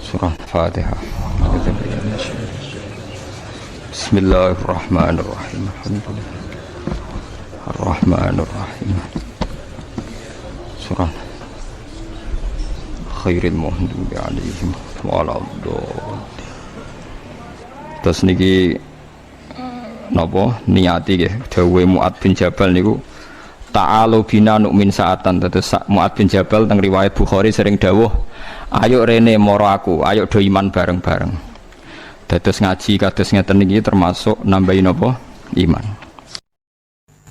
Surah Fatihah. Bismillahirrahmanirrahim. Ar-Rahmanirrahim. Surah Khairil Muhdubi alaihim waladhdallin. Terus niki napa niati nggih dawuhe Mu'adz bin Jabal niku ta'alu bina nu'min sa'atan. Terus Mu'adz bin Jabal teng riwayat Bukhari sering dawuh, ayo rene moro aku, ayo do iman bareng-bareng. Dados ngaji kados ngeten niki termasuk nambahin apa? Iman.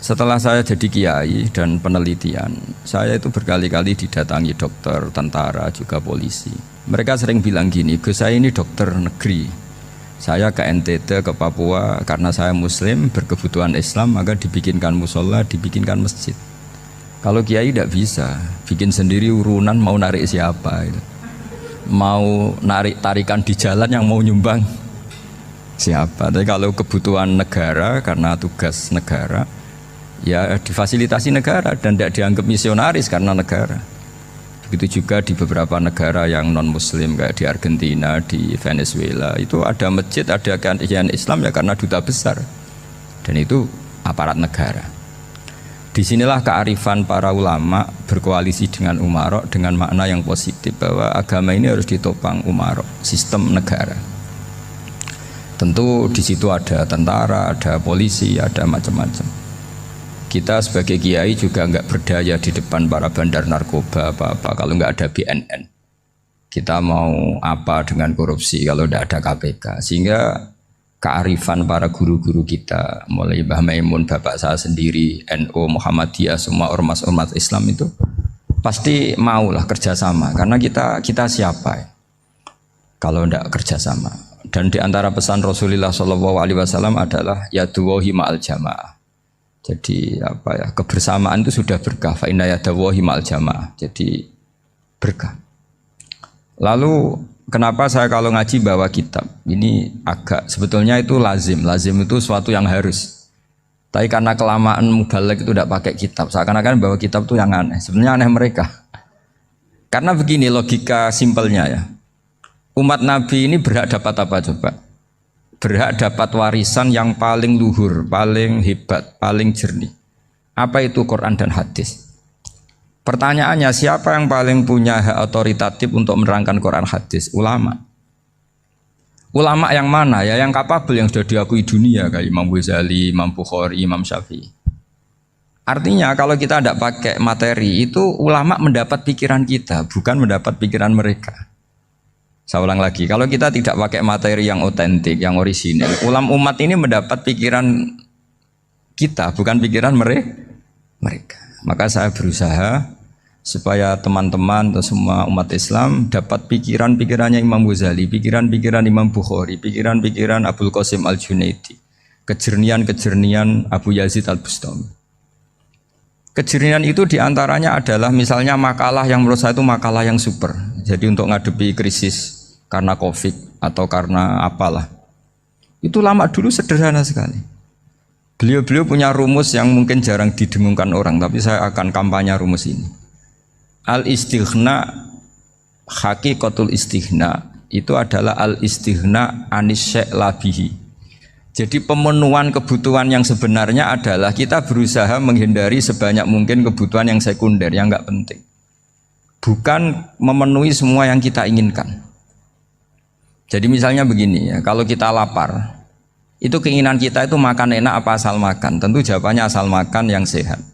Setelah saya jadi kiai dan penelitian, saya itu berkali-kali didatangi dokter, tentara, juga polisi. Mereka sering bilang gini, Gus saya ini dokter negeri. Saya ke NTT, ke Papua, karena saya muslim, berkebutuhan Islam, maka dibikinkan musola, dibikinkan masjid. Kalau kiai tidak bisa, bikin sendiri urunan mau narik siapa itu. Mau narik tarikan di jalan yang mau nyumbang siapa. Tapi kalau kebutuhan negara, karena tugas negara, ya difasilitasi negara dan tidak dianggap misionaris karena negara. Begitu juga di beberapa negara yang non muslim kayak di Argentina, di Venezuela, itu ada masjid, ada kajian Islam ya karena duta besar dan itu aparat negara. Disinilah kearifan para ulama berkoalisi dengan umarok dengan makna yang positif bahwa agama ini harus ditopang umarok, sistem negara. Tentu di situ ada tentara, ada polisi, ada macam-macam. Kita sebagai kiai juga nggak berdaya di depan para bandar narkoba apa-apa kalau nggak ada BNN. Kita mau apa dengan korupsi kalau tidak ada KPK. Sehingga kearifan para guru-guru kita, mulai Mbah Maimun, bapak saya sendiri, NU, Muhammadiyah, semua ormas-ormas Islam itu pasti maulah kerjasama. Karena kita siapa ya? Kalau tidak kerjasama. Dan di antara pesan Rasulullah SAW adalah yaduwahi ma'al jamaah. Jadi apa ya, kebersamaan itu sudah berkah. Fa inna yadawahi ma'al jamaah. Jadi berkah. Lalu kenapa saya kalau ngaji bawa kitab? Ini agak sebetulnya itu lazim. Lazim itu suatu yang harus. Tapi karena kelamaan mubalek itu tidak pakai kitab. Seakan-akan bawa kitab itu yang aneh. Sebenarnya aneh mereka. Karena begini logika simpelnya ya. Umat Nabi ini berhak dapat apa coba? Berhak dapat warisan yang paling luhur, paling hebat, paling jernih. Apa itu Quran dan hadis? Pertanyaannya, siapa yang paling punya hak otoritatif untuk menerangkan Quran hadis? Ulama. Ulama yang mana? Ya yang kapabel, yang sudah diakui dunia kayak Imam Ghazali, Imam Bukhari, Imam Syafi'i. Artinya kalau kita tidak pakai materi itu ulama mendapat pikiran kita, bukan mendapat pikiran mereka. Saya ulang lagi, kalau kita tidak pakai materi yang otentik, yang orisinil, umat ini mendapat pikiran kita, bukan pikiran mereka. Maka saya berusaha supaya teman-teman atau semua umat Islam dapat pikiran-pikirannya Imam Ghazali, pikiran-pikiran Imam Bukhari, pikiran-pikiran Abul Qasim Al-Junaidi, kejernian-kejernian Abu Yazid Al-Bustami. Kejernian itu diantaranya adalah misalnya makalah yang menurut saya itu makalah yang super. Jadi untuk ngadepi krisis karena COVID atau karena apalah, itu lama dulu sederhana sekali. Beliau-beliau punya rumus yang mungkin jarang didengungkan orang, tapi saya akan kampanye rumus ini. Al-istighna, hakikatul istighna itu adalah al-istighna anis syai' labihi. Jadi pemenuhan kebutuhan yang sebenarnya adalah kita berusaha menghindari sebanyak mungkin kebutuhan yang sekunder, yang enggak penting. Bukan memenuhi semua yang kita inginkan. Jadi misalnya begini ya, kalau kita lapar, itu keinginan kita itu makan enak apa asal makan? Tentu jawabannya asal makan yang sehat.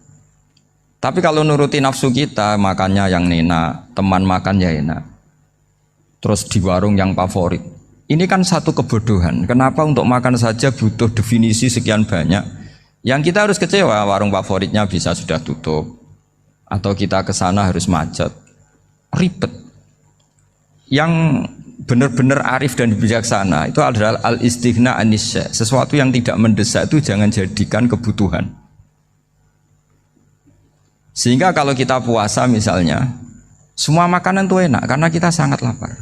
Tapi kalau nuruti nafsu kita, makannya yang enak, teman makan ya enak. Terus di warung yang favorit. Ini kan satu kebodohan. Kenapa untuk makan saja butuh definisi sekian banyak? Yang kita harus kecewa, warung favoritnya bisa sudah tutup. Atau kita ke sana harus macet. Ribet. Yang benar-benar arif dan bijaksana itu adalah al-istighna anisya. Sesuatu yang tidak mendesak itu jangan jadikan kebutuhan. Sehingga kalau kita puasa misalnya, semua makanan itu enak karena kita sangat lapar.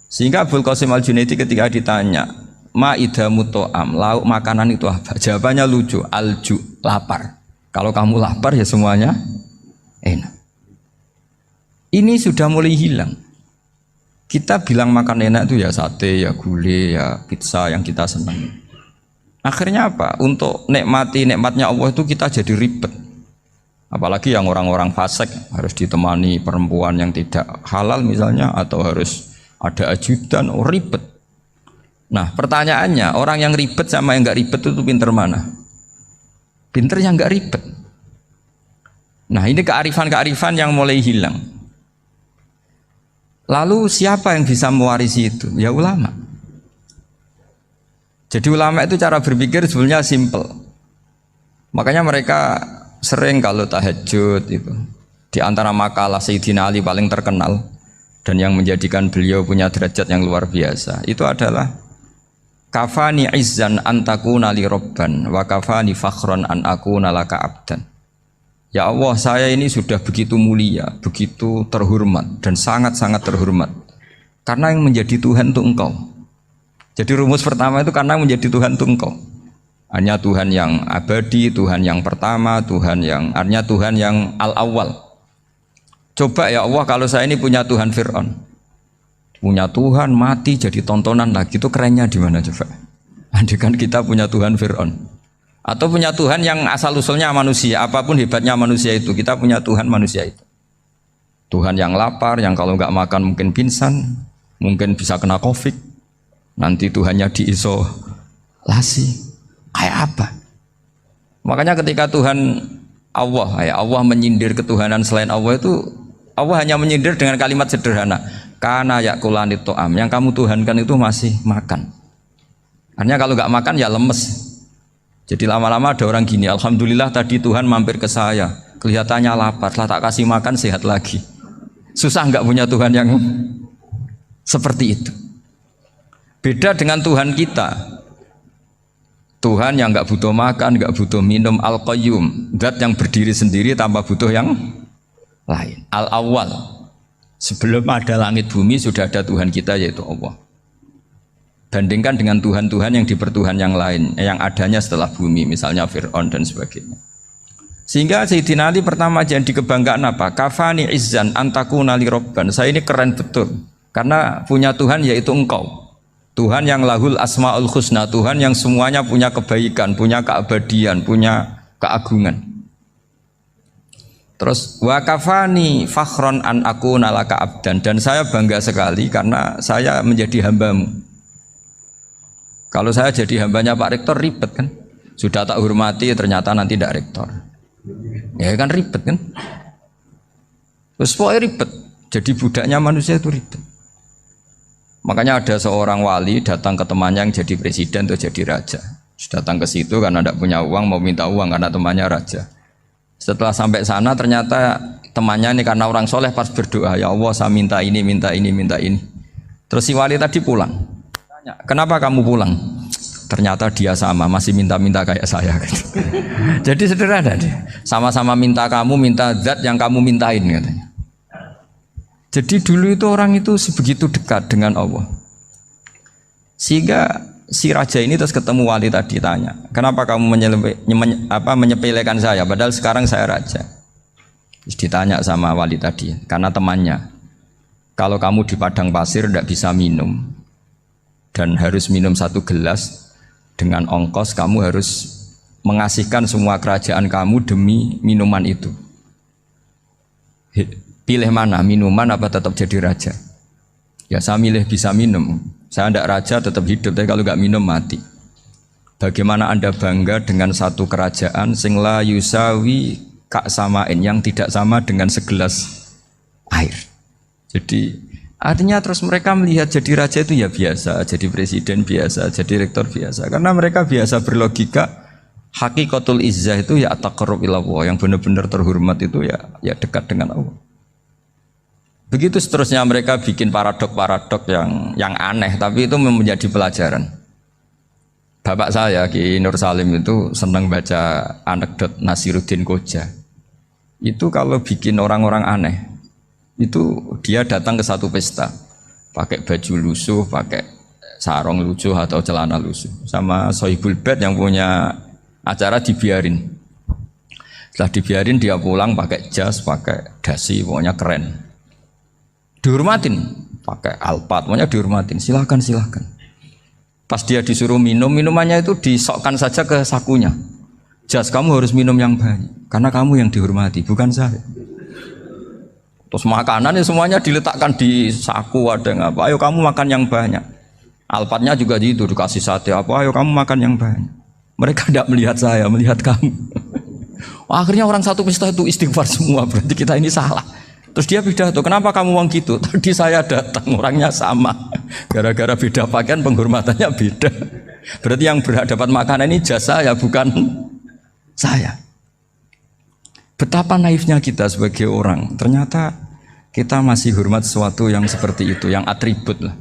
Sehingga Abul Qasim Al-Junaidi ketika ditanya, ma'idamu to'am, lauk makanan itu apa? Jawabannya lucu, alju, lapar. Kalau kamu lapar ya semuanya enak. Ini sudah mulai hilang. Kita bilang makan enak itu ya sate, ya gulai, ya pizza yang kita senang. Akhirnya apa? Untuk nikmati nikmatnya Allah itu kita jadi ribet. Apalagi yang orang-orang fasik harus ditemani perempuan yang tidak halal misalnya, atau harus ada ajudan, ribet. Nah pertanyaannya, orang yang ribet sama yang nggak ribet itu pinter mana? Pinter yang nggak ribet. Nah ini kearifan-kearifan yang mulai hilang. Lalu siapa yang bisa mewarisi itu? Ya ulama. Jadi ulama itu cara berpikir sebenarnya simple. Makanya mereka sering kalau tahajud itu, di antara makalah Sayyidina Ali paling terkenal dan yang menjadikan beliau punya derajat yang luar biasa itu adalah kafani izzan antakuna li robban wa kafani fakhron an akuna laka abdan. Ya Allah, saya ini sudah begitu mulia, begitu terhormat dan sangat-sangat terhormat karena yang menjadi Tuhan itu Engkau. Jadi rumus pertama itu karena menjadi Tuhan itu Engkau. Hanya Tuhan yang abadi, Tuhan yang pertama, artinya Tuhan yang al-awwal. Coba ya Allah, kalau saya ini punya Tuhan Fir'aun, punya Tuhan mati jadi tontonan lagi, itu kerennya di mana coba? Andaikan kita punya Tuhan Fir'aun, atau punya Tuhan yang asal usulnya manusia, apapun hebatnya manusia itu, kita punya Tuhan manusia itu. Tuhan yang lapar, yang kalau nggak makan mungkin pingsan, mungkin bisa kena COVID, nanti Tuhannya diisolasi, kayak apa? Makanya ketika Tuhan Allah menyindir ketuhanan selain Allah itu, Allah hanya menyindir dengan kalimat sederhana, kana yakulanit to'am, yang kamu tuhankan itu masih makan. Artinya kalau nggak makan ya lemes. Jadi lama-lama ada orang gini, alhamdulillah tadi Tuhan mampir ke saya, kelihatannya lapar, setelah tak kasih makan sehat lagi. Susah nggak punya Tuhan yang seperti itu. Beda dengan Tuhan kita, Tuhan yang nggak butuh makan, nggak butuh minum, al-qayyum, zat yang berdiri sendiri tanpa butuh yang lain, al-awwal. Sebelum ada langit bumi sudah ada Tuhan kita yaitu Allah. Bandingkan dengan Tuhan-Tuhan yang dipertuhan yang lain, yang adanya setelah bumi, misalnya Fir'aun dan sebagainya. Sehingga Sayyidina Ali pertama jadi kebanggaan apa? Kafani izzan antakuna li robban. Saya ini keren betul, karena punya Tuhan yaitu Engkau. Tuhan yang lahul asma'ul husna, Tuhan yang semuanya punya kebaikan, punya keabadian, punya keagungan. Terus wa kafani fakhron an akuna laka abdan, dan saya bangga sekali karena saya menjadi hambamu. Kalau saya jadi hambanya Pak Rektor ribet kan, sudah tak hormati ternyata nanti tidak rektor, ya kan ribet kan. Terus pokoknya ribet, jadi budaknya manusia itu ribet. Makanya ada seorang wali datang ke temannya yang jadi presiden atau jadi raja. Datang ke situ karena tidak punya uang, mau minta uang karena temannya raja. Setelah sampai sana ternyata temannya ini karena orang soleh pas berdoa, ya Allah saya minta ini, minta ini, minta ini. Terus si wali tadi pulang. Kenapa kamu pulang? Ternyata dia sama, masih minta-minta kayak saya. Jadi sederhana dia. Sama-sama minta kamu, minta zat yang kamu mintain katanya. Jadi dulu itu orang itu sebegitu dekat dengan Allah. Sehingga si raja ini terus ketemu wali tadi tanya, kenapa kamu menyepelekan saya? Padahal sekarang saya raja. Terus ditanya sama wali tadi, karena temannya, kalau kamu di padang pasir tidak bisa minum, dan harus minum 1 gelas, dengan ongkos kamu harus mengasihkan semua kerajaan kamu demi minuman itu. Pilih mana, minuman apa tetap jadi raja? Ya saya milih bisa minum. Saya tidak raja tetap hidup, tapi kalau nggak minum mati. Bagaimana Anda bangga dengan satu kerajaan sing la yusawi kak samain, yang tidak sama dengan segelas air. Jadi artinya terus mereka melihat jadi raja itu ya biasa, jadi presiden biasa, jadi rektor biasa. Karena mereka biasa berlogika, hakikatul izzah itu ya taqarrub ila Allah, yang benar-benar terhormat itu ya dekat dengan Allah. Begitu seterusnya mereka bikin paradok-paradok yang aneh, tapi itu menjadi pelajaran. Bapak saya Ki Nur Salim itu senang baca anekdot Nasiruddin Koja. Itu kalau bikin orang-orang aneh, itu dia datang ke satu pesta pakai baju lusuh, pakai sarung lusuh atau celana lusuh, sama Sohibul Bed yang punya acara dibiarin. Setelah dibiarin dia pulang pakai jas, pakai dasi, pokoknya keren, dihormatin. pakai Alphard, maunya dihormatin, silakan. Pas dia disuruh minum, minumannya itu disokkan saja ke sakunya. Jas, kamu harus minum yang banyak, karena kamu yang dihormati, bukan saya. Terus makanan semuanya diletakkan di saku, ada yang apa, ayo kamu makan yang banyak. Alphardnya juga gitu, dikasih sate apa, ayo kamu makan yang banyak. Mereka tidak melihat saya, melihat kamu. Akhirnya orang satu pesta itu istighfar semua, berarti kita ini salah. Terus dia pidato, kenapa kamu uang gitu? Tadi saya datang, orangnya sama. Gara-gara beda pakaian, penghormatannya beda. Berarti yang berhak dapat makanan ini jasa ya, bukan saya. Betapa naifnya kita sebagai orang. Ternyata kita masih hormat sesuatu yang seperti itu, yang atribut lah.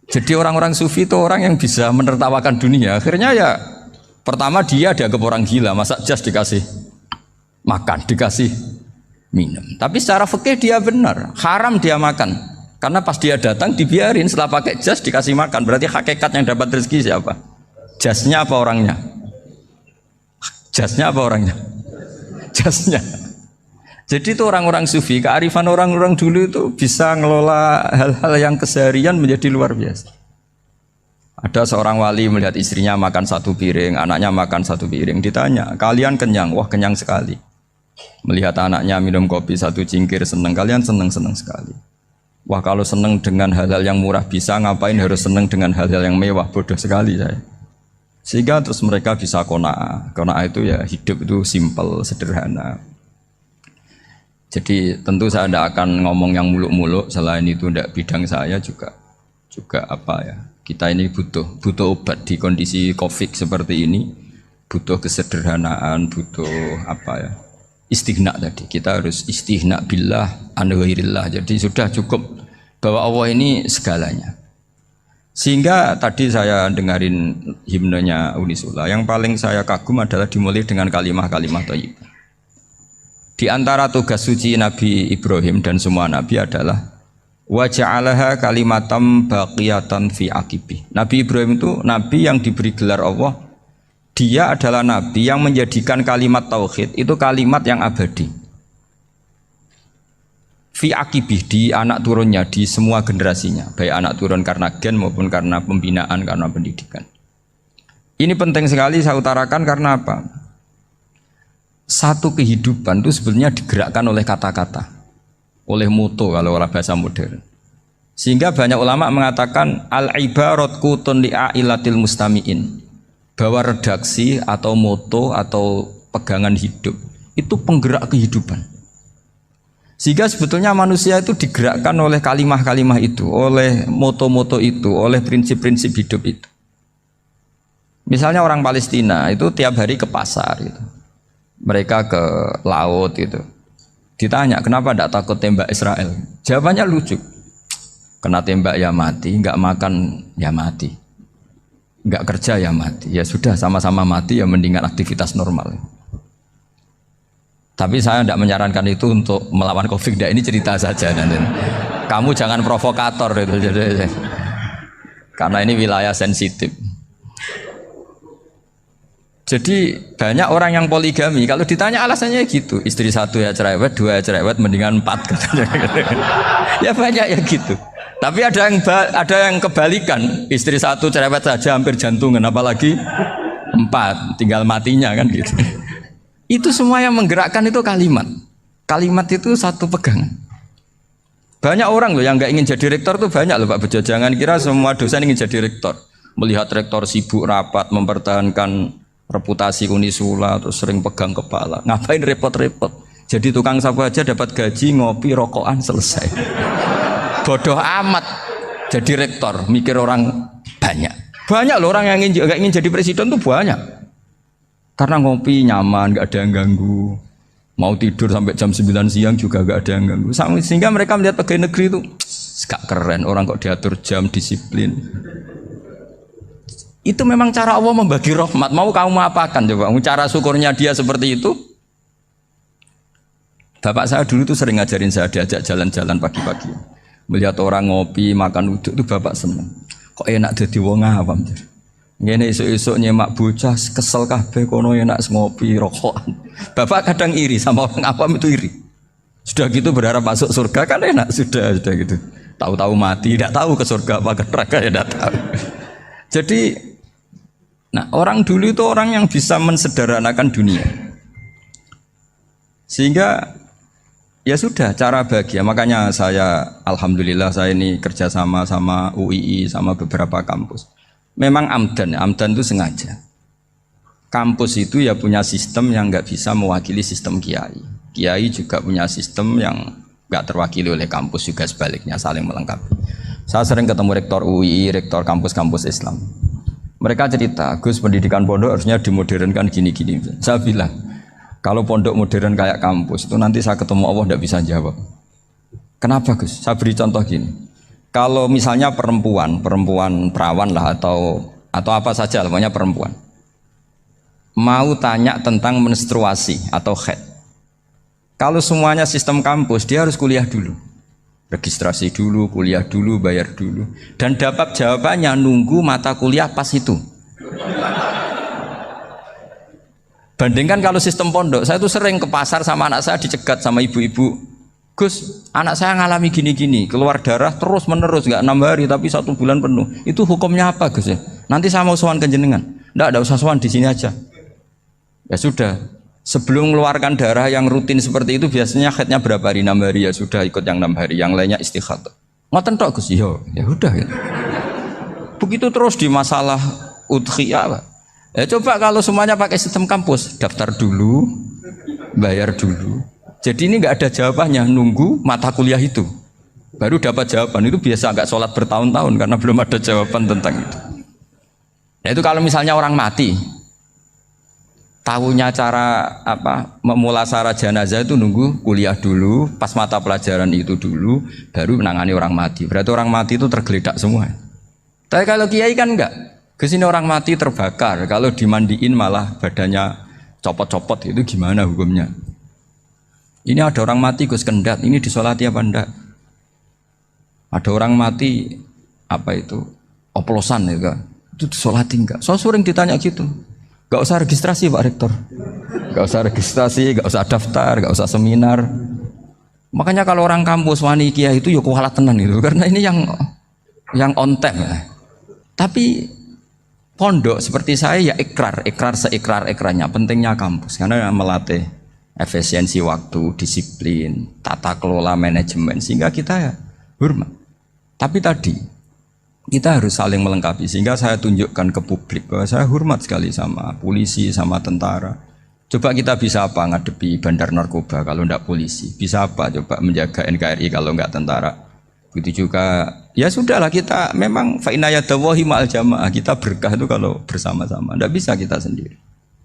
Jadi orang-orang sufi itu orang yang bisa menertawakan dunia. Akhirnya ya, pertama dia dianggap orang gila, masa jas dikasih makan, dikasih minum. Tapi secara fikih dia benar, haram dia makan. Karena pas dia datang dibiarin, setelah pakai jas dikasih makan. Berarti hakikat yang dapat rezeki siapa? Jasnya apa orangnya? Jasnya apa orangnya? Jasnya. Jadi itu orang-orang sufi, kearifan orang-orang dulu itu bisa ngelola hal-hal yang keseharian menjadi luar biasa. Ada seorang wali melihat istrinya makan satu piring, anaknya makan satu piring. Ditanya, kalian kenyang? Wah, kenyang sekali. Melihat anaknya minum kopi satu cingkir, senang. Kalian senang sekali. Wah, kalau senang dengan hal-hal yang murah bisa, ngapain harus senang dengan hal-hal yang mewah? Bodoh sekali saya. Sehingga terus mereka bisa qanaah. Qanaah itu ya hidup itu simple, sederhana. Jadi tentu saya tidak akan ngomong yang muluk-muluk. Selain itu tidak bidang saya juga apa ya? Kita ini butuh obat di kondisi COVID seperti ini. Butuh kesederhanaan, butuh apa ya? Istighna tadi, kita harus istighna billah an ghairillah. Jadi sudah cukup bahwa Allah ini segalanya. Sehingga tadi saya dengarin himnenya Unisula, yang paling saya kagum adalah dimulai dengan kalimat-kalimat thayyibah. Di antara tugas suci Nabi Ibrahim dan semua nabi adalah wa ja'alaha kalimatam baqiyatan fi aqibi. Nabi Ibrahim itu nabi yang diberi gelar Allah. Dia adalah nabi yang menjadikan kalimat tauhid itu kalimat yang abadi. Fi akibih, di anak turunnya, di semua generasinya, baik anak turun karena gen maupun karena pembinaan, karena pendidikan. Ini penting sekali saya utarakan karena apa? Satu kehidupan itu sebenarnya digerakkan oleh kata-kata, oleh moto kalau orang bahasa modern. Sehingga banyak ulama mengatakan al-ibarat qutun li'ailatil mustami'in. Bahwa redaksi atau moto atau pegangan hidup itu penggerak kehidupan. Sehingga sebetulnya manusia itu digerakkan oleh kalimah-kalimah itu, oleh moto-moto itu, oleh prinsip-prinsip hidup itu. Misalnya orang Palestina itu tiap hari ke pasar gitu. Mereka ke laut gitu. Ditanya, kenapa tidak takut tembak Israel? Jawabannya lucu. Kena tembak ya mati, nggak makan ya mati. Enggak kerja ya mati, ya sudah sama-sama mati ya mendingan aktivitas normal. Tapi saya tidak menyarankan itu untuk melawan COVID. Ini cerita saja nanti. Kamu jangan provokator itu, karena ini wilayah sensitif. Jadi banyak orang yang poligami, kalau ditanya alasannya gitu, istri satu ya cerewet, dua ya cerewet, mendingan 4 katanya. Ya banyak ya gitu. Tapi ada yang kebalikan, istri satu cerewet saja hampir jantungan, apalagi 4, tinggal matinya kan gitu. Itu semua yang menggerakkan itu kalimat. Kalimat itu satu pegangan. Banyak orang loh yang nggak ingin jadi rektor tuh banyak loh Pak Bejo. Jangan kira semua dosen ingin jadi rektor. Melihat rektor sibuk rapat mempertahankan reputasi Unisula, terus sering pegang kepala. Ngapain repot-repot? Jadi tukang sapu aja dapat gaji, ngopi, rokokan, selesai. Bodoh amat jadi rektor, mikir orang banyak. Banyak loh orang yang ingin jadi presiden tuh banyak. Karena ngopi nyaman, gak ada yang ganggu. Mau tidur sampai jam 9 siang juga gak ada yang ganggu. Sehingga mereka melihat pegawai negeri itu gak keren, orang kok diatur jam, disiplin. Itu memang cara Allah membagi rahmat. Mau kamu apakan coba? Cara syukurnya dia seperti itu. Bapak saya dulu tuh sering ngajarin saya, diajak jalan-jalan pagi-pagi. Melihat orang ngopi, makan uduk itu bapak seneng. Kok enak jadi wong awam. Ngene esuk-esuk nyemak bocah kesel kabeh kono enak ngopi rokokan. Bapak kadang iri sama orang awam itu iri. Sudah gitu berharap masuk surga kan enak, sudah gitu. Tahu-tahu mati, tidak tahu ke surga apa ke neraka ya tidak tahu. Jadi, nah orang dulu itu orang yang bisa mensederhanakan dunia. Sehingga ya sudah cara bahagia. Makanya saya alhamdulillah saya ini kerjasama sama UII sama beberapa kampus. Memang amdan itu sengaja. Kampus itu ya punya sistem yang nggak bisa mewakili sistem kiai. Kiai juga punya sistem yang nggak terwakili oleh kampus, juga sebaliknya saling melengkapi. Saya sering ketemu rektor UII, rektor kampus-kampus Islam. Mereka cerita, Gus pendidikan pondok harusnya dimodernkan gini-gini. Saya bilang, kalau pondok modern kayak kampus itu nanti saya ketemu Allah tidak bisa jawab. Kenapa Gus? Saya beri contoh gini. Kalau misalnya perempuan perawan lah atau apa saja, namanya perempuan, mau tanya tentang menstruasi atau haid. Kalau semuanya sistem kampus, dia harus kuliah dulu. Registrasi dulu, kuliah dulu, bayar dulu. Dan dapat jawabannya nunggu mata kuliah pas itu. Bandingkan kalau sistem pondok, saya tuh sering ke pasar sama anak saya dicegat sama ibu-ibu. Gus, anak saya ngalami gini-gini, keluar darah terus menerus, nggak 6 hari tapi 1 bulan penuh. Itu hukumnya apa Gus ya? Nanti saya mau sowan ke jenengan. Nggak usah sowan, di sini aja. Ya sudah. Sebelum mengeluarkan darah yang rutin seperti itu biasanya haidnya berapa hari? 6 hari, ya sudah ikut yang 6 hari, yang lainnya istighatsah. Ngoten tok Gus, ya udah ya. Begitu terus di masalah udhiyah. Ya coba kalau semuanya pakai sistem kampus, daftar dulu, bayar dulu. Jadi ini nggak ada jawabannya, nunggu mata kuliah itu. Baru dapat jawaban, itu biasa nggak sholat bertahun-tahun karena belum ada jawaban tentang itu. Nah itu kalau misalnya orang mati, tahunya cara memulasara jenazah itu nunggu kuliah dulu, pas mata pelajaran itu dulu, baru menangani orang mati. Berarti orang mati itu tergeledak semua. Tapi kalau kiai kan enggak. Kesini orang mati terbakar, kalau dimandiin malah badannya copot-copot, itu gimana hukumnya? Ini ada orang mati Gus Kendat, ini disolati apa enggak? Ada orang mati oplosan ya, itu disolati enggak? So sering ditanya gitu. Gak usah registrasi Pak Rektor, gak usah registrasi, gak usah daftar, gak usah seminar. Makanya kalau orang kampus wani kiai itu ya kualat tenan itu, karena ini yang on time ya. Tapi pondok seperti saya ya ikrar seikrar-ikrarnya pentingnya kampus karena melatih efisiensi waktu, disiplin, tata kelola manajemen sehingga kita ya hormat. Tapi tadi kita harus saling melengkapi sehingga saya tunjukkan ke publik bahwa saya hormat sekali sama polisi, sama tentara. Coba kita bisa apa ngadepi bandar narkoba kalau enggak polisi? Bisa apa coba menjaga NKRI kalau enggak tentara? Begitu juga ya sudahlah kita memang fa inna yadallahi ma'al jamaah, kita berkah itu kalau bersama-sama. Enggak bisa kita sendiri.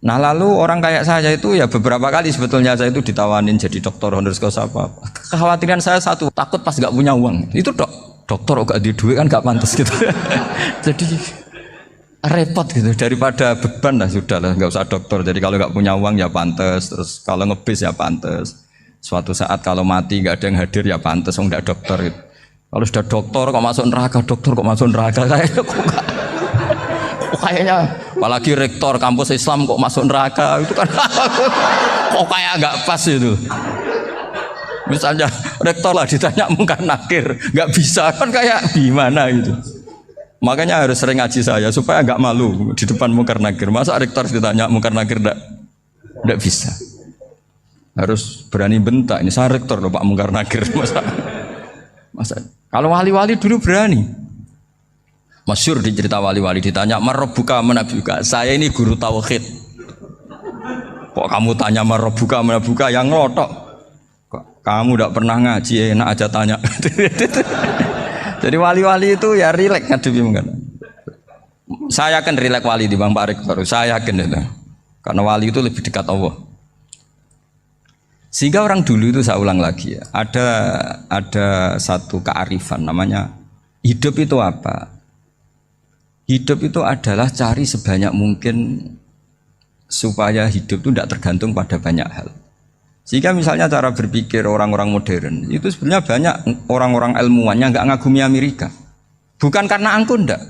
Nah lalu orang kayak saya itu ya beberapa kali sebetulnya saya itu ditawanin jadi dokter honoris causa apa. Kekhawatiran saya satu, takut pas enggak punya uang. Itu dokter gak di duit kan gak pantas gitu. Jadi repot gitu, daripada beban lah sudah lah nggak usah dokter. Jadi kalau nggak punya uang ya pantas, terus kalau ngebis ya pantas. Suatu saat kalau mati nggak ada yang hadir ya pantas, nggak dokter gitu. Kalau sudah dokter kok masuk neraka, dokter kok masuk neraka kayaknya apalagi rektor kampus Islam kok masuk neraka itu kan kok kayak nggak pas itu. Misalnya rektor lah ditanya mungkar nakir, nggak bisa kan kayak gimana gitu. Makanya harus sering ngaji saya supaya nggak malu di depan mungkar nakir. Masa rektor ditanya mungkar nakir nggak bisa. Harus berani bentak. Ini saya rektor loh Pak mungkar nakir. Masa kalau wali-wali dulu berani. Masyhur di cerita wali-wali ditanya marabbuka manabuka. Saya ini guru tauhid. Kok kamu tanya marabbuka manabuka yang ngelotok? Kamu tidak pernah ngaji, enak aja tanya. Jadi wali-wali itu ya rileks ngadepi mungkin. Saya akan rileks wali di Bang Pak Rektor, saya yakin itu. Karena wali itu lebih dekat Allah. Sehingga orang dulu itu saya ulang lagi ya, ada satu kearifan namanya hidup itu apa? Hidup itu adalah cari sebanyak mungkin supaya hidup itu tidak tergantung pada banyak hal. Sehingga misalnya cara berpikir orang-orang modern itu sebenarnya banyak orang-orang ilmuwannya nggak ngagumi Amerika. Bukan karena angkuh ndak.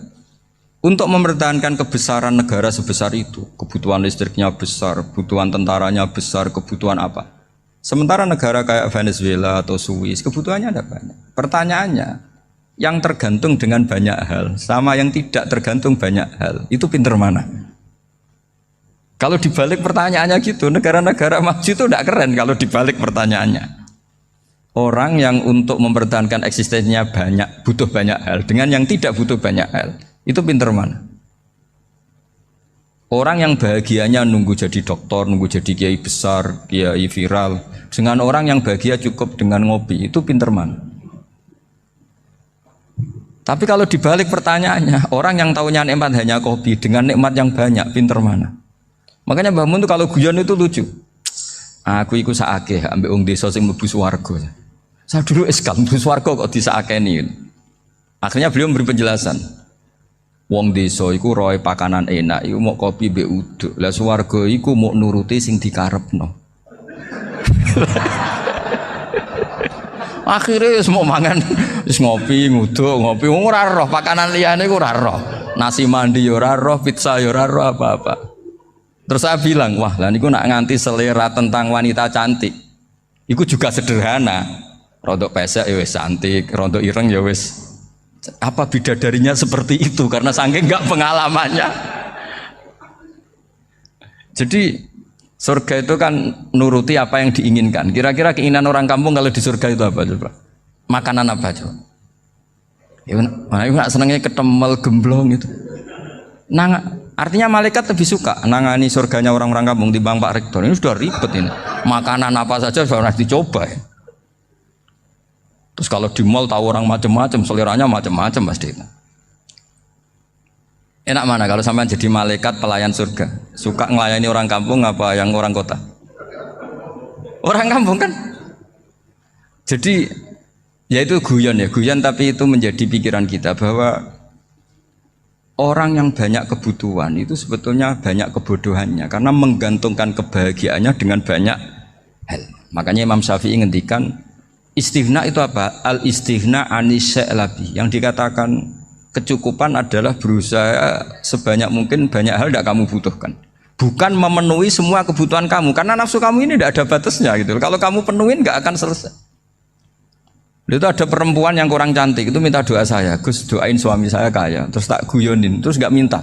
Untuk mempertahankan kebesaran negara sebesar itu, kebutuhan listriknya besar, kebutuhan tentaranya besar, kebutuhan apa? Sementara negara kayak Venezuela atau Swiss kebutuhannya ada banyak. Pertanyaannya, yang tergantung dengan banyak hal sama yang tidak tergantung banyak hal, itu pinter mana? Kalau dibalik pertanyaannya gitu, negara-negara maju itu tidak keren kalau dibalik pertanyaannya. Orang yang untuk mempertahankan eksistensinya banyak, butuh banyak hal, dengan yang tidak butuh banyak hal, itu pinter mana? Orang yang bahagianya nunggu jadi dokter, nunggu jadi kiai besar, kiai viral, dengan orang yang bahagia cukup dengan ngopi, itu pinter mana? Tapi kalau dibalik pertanyaannya, orang yang tahunya nikmat hanya kopi dengan nikmat yang banyak, pinter mana? Makanya Mbah Mun tuh kalau guyon itu lucu. Aku iku sakake ambek wong desa sing mlebu swarga. Saya dulu eskal mlebu swarga kok disakeni. Akhirnya beliau memberi penjelasan. Wong desa iku roe pakanan enak, iku mau kopi mbek uduk. Lah swarga iku mau nuruti sing dikarepno. Akhirnya semua mangan wis ngopi, nguduk, ngopi ora roh pakanan liyane iku ora roh. Nasi mandi ya ora roh, pizza ya ora roh apa-apa. Terus saya bilang, wah lah niku nak nganti selera tentang wanita cantik. Iku juga sederhana. Rodok pesek ya wis cantik, rodok ireng ya wis. Apa bidadarinya seperti itu karena saking enggak pengalamannya. Jadi surga itu kan nuruti apa yang diinginkan. Kira-kira keinginan orang kampung kalau di surga itu apa coba? Makanan apa coba? Ya, nak senangnya ketemel gemblong gitu. Artinya malaikat lebih suka nangani surganya orang-orang kampung di Bang Pak Rektor. Ini sudah ribet ini. Makanan apa saja sudah dicoba ya. Terus kalau di mall tahu orang macam-macam, seleranya macam-macam pasti. Enak mana kalau sampai jadi malaikat pelayan surga? Suka ngelayani orang kampung apa yang orang kota? Orang kampung kan? Jadi ya itu guyon ya, guyon tapi itu menjadi pikiran kita bahwa orang yang banyak kebutuhan itu sebetulnya banyak kebodohannya karena menggantungkan kebahagiaannya dengan banyak hal. Makanya Imam Syafi'i ngendikan istighna itu apa? Al-istighna anisya'i. Yang dikatakan kecukupan adalah berusaha sebanyak mungkin banyak hal tidak kamu butuhkan. Bukan memenuhi semua kebutuhan kamu karena nafsu kamu ini tidak ada batasnya gitu. Kalau kamu penuhin nggak akan selesai. Itu ada perempuan yang kurang cantik itu minta doa saya, Gus doain suami saya kaya, terus tak guyonin, terus nggak minta.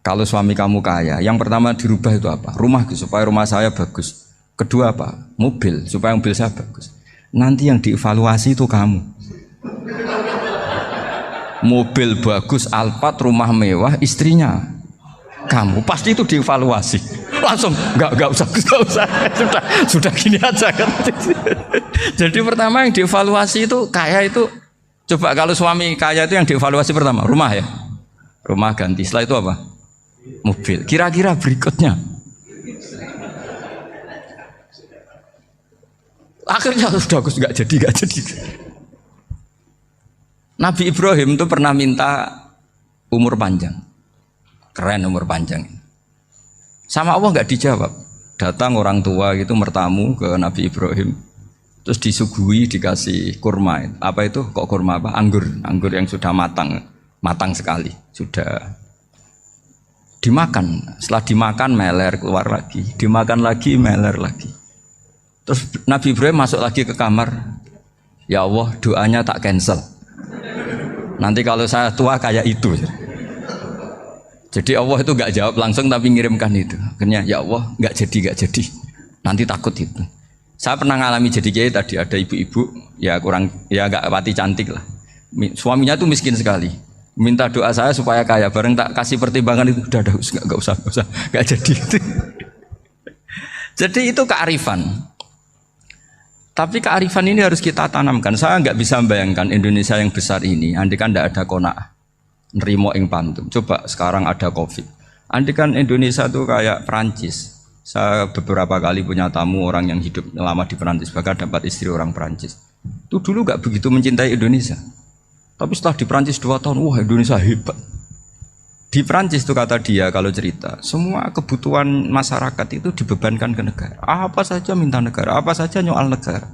Kalau suami kamu kaya, yang pertama dirubah itu apa? Rumah Gus, supaya rumah saya bagus. Kedua apa? Mobil, supaya mobil saya bagus. Nanti yang dievaluasi itu kamu. Mobil bagus, Alphard, rumah mewah, istrinya kamu, pasti itu dievaluasi. Langsung nggak usah sudah gini aja kan. Jadi pertama yang dievaluasi itu kaya itu, coba kalau suami kaya itu yang dievaluasi pertama rumah ya, rumah ganti. Setelah itu apa? Mobil. Kira-kira berikutnya akhirnya sudah Gus nggak jadi. Nabi Ibrahim itu pernah minta umur panjang, keren umur panjang. Sama Allah nggak dijawab. Datang orang tua gitu mertamu ke Nabi Ibrahim, terus disuguhi dikasih kurma. Apa itu? Kok kurma apa? Anggur yang sudah matang sekali, sudah dimakan. Setelah dimakan meler keluar lagi, dimakan lagi meler lagi. Terus Nabi Ibrahim masuk lagi ke kamar. Ya Allah, doanya tak cancel. Nanti kalau saya tua kayak itu. Jadi Allah itu nggak jawab langsung tapi ngirimkan itu. Akhirnya ya Allah nggak jadi. Nanti takut itu. Saya pernah ngalami jadi kiai tadi, ada ibu-ibu ya kurang ya nggak pati cantik lah. Suaminya tuh miskin sekali. Minta doa saya supaya kaya. Bareng tak kasih pertimbangan itu udah nggak usah nggak jadi. Jadi itu kearifan. Tapi kearifan ini harus kita tanamkan. Saya nggak bisa membayangkan Indonesia yang besar ini, andai kan tidak ada qanaah, nerimo ing pantum. Coba sekarang ada Covid. Andai kan Indonesia itu kayak Perancis. Saya beberapa kali punya tamu orang yang hidup lama di Perancis, bahkan dapat istri orang Perancis. Itu dulu nggak begitu mencintai Indonesia. Tapi setelah di Perancis 2 tahun, wah Indonesia hebat. Di Perancis itu kata dia kalau cerita, semua kebutuhan masyarakat itu dibebankan ke negara. Apa saja minta negara, apa saja nyoal negara.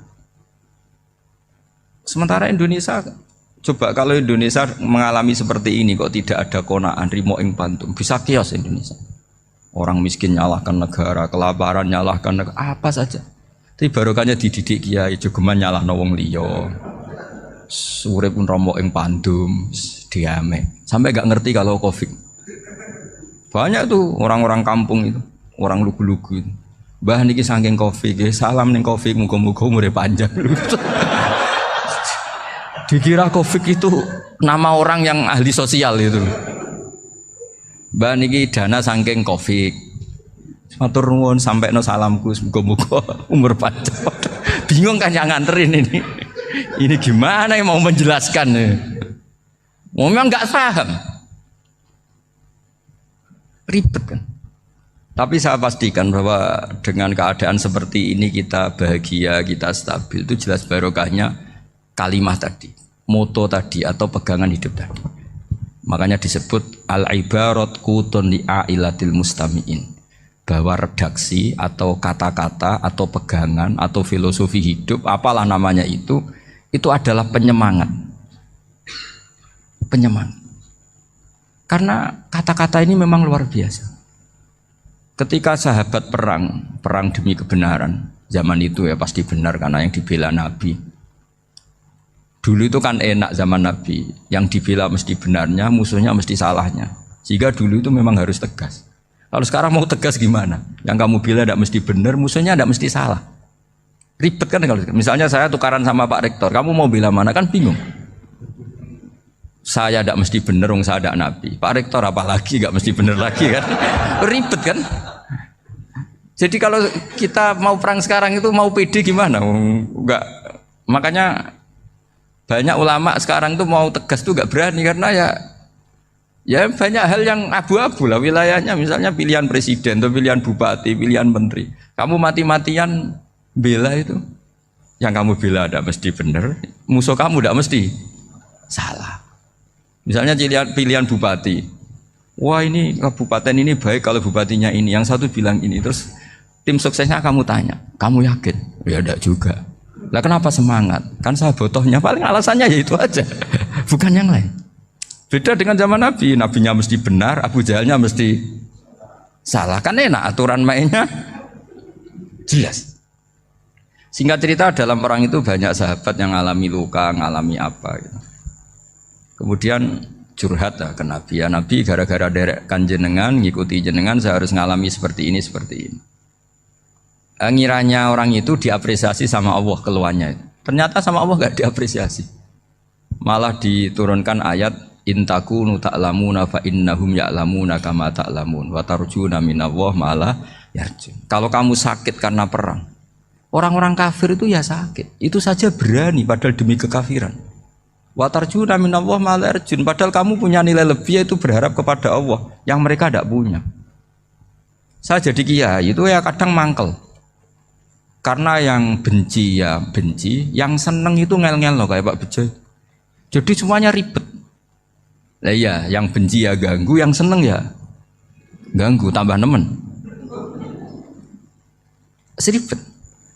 Sementara Indonesia, coba kalau Indonesia mengalami seperti ini kok tidak ada qanaah, rimo ing pantum, bisa kios Indonesia. Orang miskin nyalahkan negara, kelaparan nyalahkan negara, apa saja. Tapi barokahnya dididik kiai jogeman nyalahno wong liya. Urip pun romo ing pandum, diame. Sampai gak ngerti kalau Covid. Banyak tuh orang-orang kampung itu, orang lugu-lugu itu. Mbah niki saking Covid, salam ning Covid muga-muga umure panjang. Dikira Covid itu nama orang yang ahli sosial itu. Mbah niki dana saking Covid. Matur nuwun sampekno salamku muga-muga umur panjang. Bingung kan yang nganterin ini. Ini gimana yang mau menjelaskan? Memang nggak paham. Ribet kan. Tapi saya pastikan bahwa dengan keadaan seperti ini kita bahagia, kita stabil, itu jelas barokahnya kalimah tadi, moto tadi atau pegangan hidup tadi. Makanya disebut al-ibarat qutun li ailatil mustami'in, bahwa redaksi atau kata-kata atau pegangan atau filosofi hidup apalah namanya itu adalah penyemangat. Penyemangat. Karena kata-kata ini memang luar biasa. Ketika sahabat perang demi kebenaran, zaman itu ya pasti benar karena yang dibela Nabi. Dulu itu kan enak zaman Nabi, yang dibela mesti benarnya, musuhnya mesti salahnya. Sehingga dulu itu memang harus tegas. Kalau sekarang mau tegas gimana? Yang kamu bela tidak mesti benar, musuhnya tidak mesti salah. Ribet kan kalau misalnya saya tukaran sama Pak Rektor, kamu mau bela mana kan bingung. Saya tidak mesti benar, saya tidak Nabi. Pak Rektor apalagi nggak mesti benar lagi kan? Ribet kan? Jadi kalau kita mau perang sekarang itu mau pede gimana? Enggak. Makanya banyak ulama sekarang tuh mau tegas tuh nggak berani karena ya banyak hal yang abu-abu lah wilayahnya. Misalnya pilihan presiden atau pilihan bupati, pilihan menteri. Kamu mati-matian bela itu, yang kamu bela tidak mesti benar, musuh kamu tidak mesti salah. Misalnya pilihan bupati, wah ini kabupaten ini baik kalau bupatinya ini, yang satu bilang ini, terus tim suksesnya kamu tanya, kamu yakin? Ya tidak juga. Lah kenapa semangat? Kan saya botohnya, paling alasannya ya itu aja, bukan yang lain. Beda dengan zaman Nabi, nabinya mesti benar, Abu Jahalnya mesti salah, kan enak aturan mainnya jelas. Singkat cerita dalam perang itu banyak sahabat yang ngalami luka, ngalami apa gitu. Kemudian curhat ke Nabi, ya Nabi gara-gara derekkan jenengan, ngikuti jenengan saya harus ngalami seperti ini, seperti ini. Ngiranya orang itu diapresiasi sama Allah keluarnya. Ternyata sama Allah gak diapresiasi. Malah diturunkan ayat intakunu ta'lamuna fa innahum ya'lamuna kama ta'lamun wa tarjuna minallah ma'ala yarjun. Kalau kamu sakit karena perang, orang-orang kafir itu ya sakit. Itu saja berani padahal demi kekafiran. Wa tarjuna minallah ma'ala yarjun. Padahal kamu punya nilai lebih yaitu berharap kepada Allah yang mereka tidak punya. Saya jadi kiai itu ya kadang mangkel. Karena yang benci ya benci, yang seneng itu ngel-ngel loh kayak Pak Bejo. Jadi semuanya ribet. Lah iya, yang benci ya ganggu, yang seneng ya ganggu, tambah nemen. Seribet.